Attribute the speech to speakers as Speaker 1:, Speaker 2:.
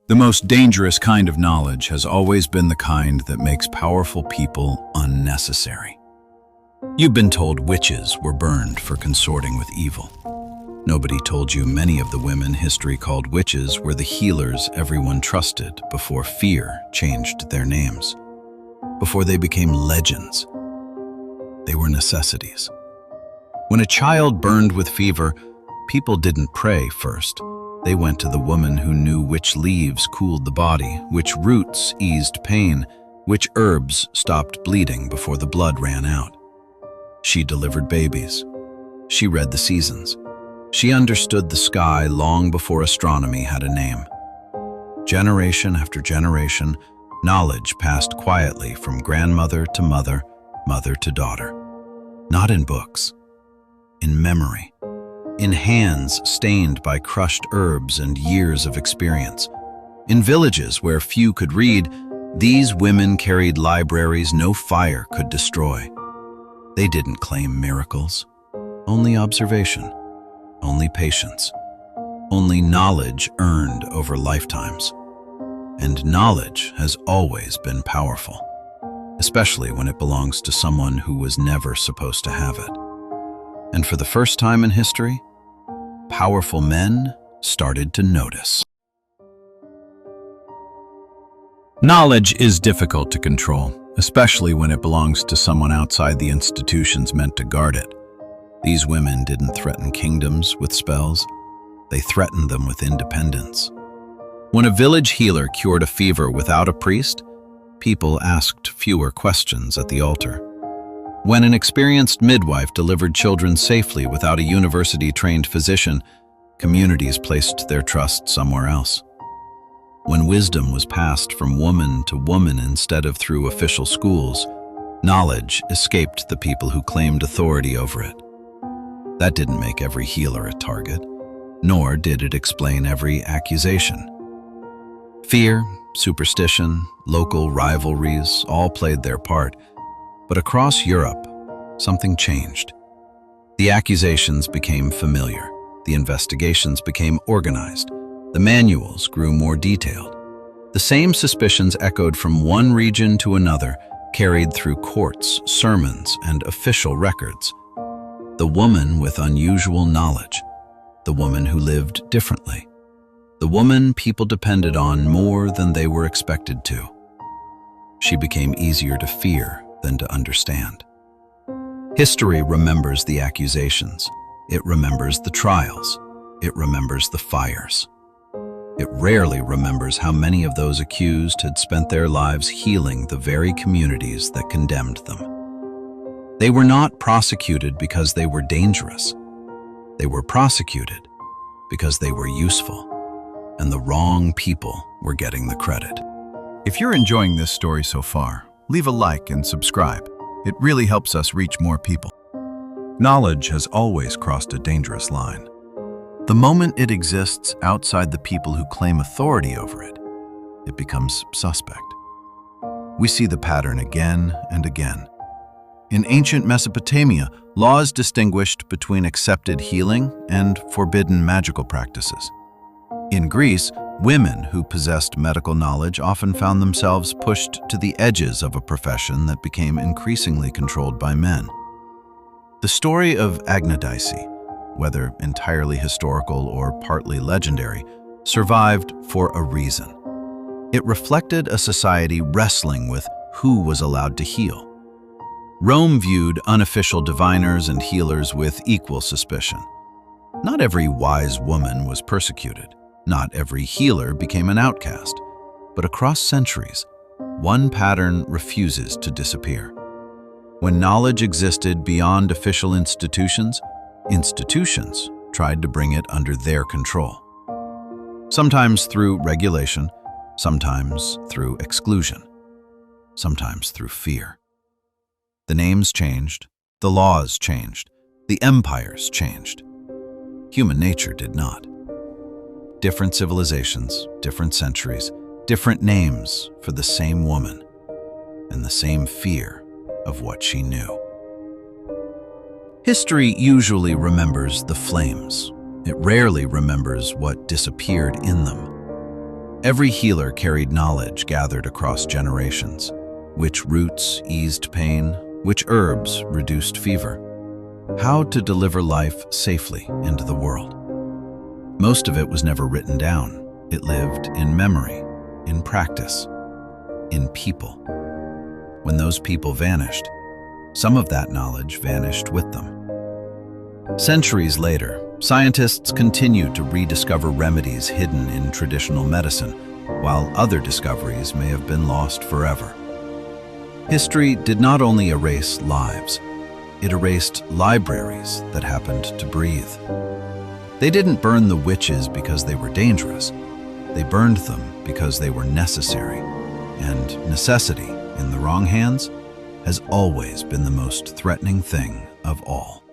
Speaker 1: The most dangerous kind of knowledge has always been the kind that makes powerful people unnecessary. You've been told witches were burned for consorting with evil. Nobody told you many of the women history called witches were the healers everyone trusted before fear changed their names. Before they became legends, they were necessities. When a child burned with fever, people didn't pray first. They went to the woman who knew which leaves cooled the body, which roots eased pain, which herbs stopped bleeding before the blood ran out. She delivered babies. She read the seasons. She understood the sky long before astronomy had a name. Generation after generation, knowledge passed quietly from grandmother to mother, mother to daughter. Not in books, in memory. In hands stained by crushed herbs and years of experience. In villages where few could read, these women carried libraries no fire could destroy. They didn't claim miracles, only observation, only patience, only knowledge earned over lifetimes. And knowledge has always been powerful, especially when it belongs to someone who was never supposed to have it. And for the first time in history, powerful men started to notice. Knowledge is difficult to control, especially when it belongs to someone outside the institutions meant to guard it. These women didn't threaten kingdoms with spells. They threatened them with independence. When a village healer cured a fever without a priest, people asked fewer questions at the altar. When an experienced midwife delivered children safely without a university-trained physician, communities placed their trust somewhere else. When wisdom was passed from woman to woman instead of through official schools, knowledge escaped the people who claimed authority over it. That didn't make every healer a target, nor did it explain every accusation. Fear, superstition, local rivalries all played their part. But across Europe, something changed. The accusations became familiar. The investigations became organized. The manuals grew more detailed. The same suspicions echoed from one region to another, carried through courts, sermons, and official records. The woman with unusual knowledge. The woman who lived differently. The woman people depended on more than they were expected to. She became easier to fear than to understand. History remembers the accusations. It remembers the trials. It remembers the fires. It rarely remembers how many of those accused had spent their lives healing the very communities that condemned them. They were not prosecuted because they were dangerous. They were prosecuted because they were useful, and the wrong people were getting the credit. If you're enjoying this story so far, leave a like and subscribe. It really helps us reach more people. Knowledge has always crossed a dangerous line. The moment it exists outside the people who claim authority over it, it becomes suspect. We see the pattern again and again. In ancient Mesopotamia, laws distinguished between accepted healing and forbidden magical practices. In Greece, women who possessed medical knowledge often found themselves pushed to the edges of a profession that became increasingly controlled by men. The story of Agnodyce, whether entirely historical or partly legendary, survived for a reason. It reflected a society wrestling with who was allowed to heal. Rome viewed unofficial diviners and healers with equal suspicion. Not every wise woman was persecuted. Not every healer became an outcast, but across centuries, one pattern refuses to disappear. When knowledge existed beyond official institutions, institutions tried to bring it under their control. Sometimes through regulation, sometimes through exclusion, sometimes through fear. The names changed, the laws changed, the empires changed. Human nature did not. Different civilizations, different centuries, different names for the same woman, and the same fear of what she knew. History usually remembers the flames. It rarely remembers what disappeared in them. Every healer carried knowledge gathered across generations. Which roots eased pain, which herbs reduced fever. How to deliver life safely into the world. Most of it was never written down. It lived in memory, in practice, in people. When those people vanished, some of that knowledge vanished with them. Centuries later, scientists continued to rediscover remedies hidden in traditional medicine, while other discoveries may have been lost forever. History did not only erase lives, it erased libraries that happened to breathe. They didn't burn the witches because they were dangerous. They burned them because they were necessary, and necessity, in the wrong hands, has always been the most threatening thing of all.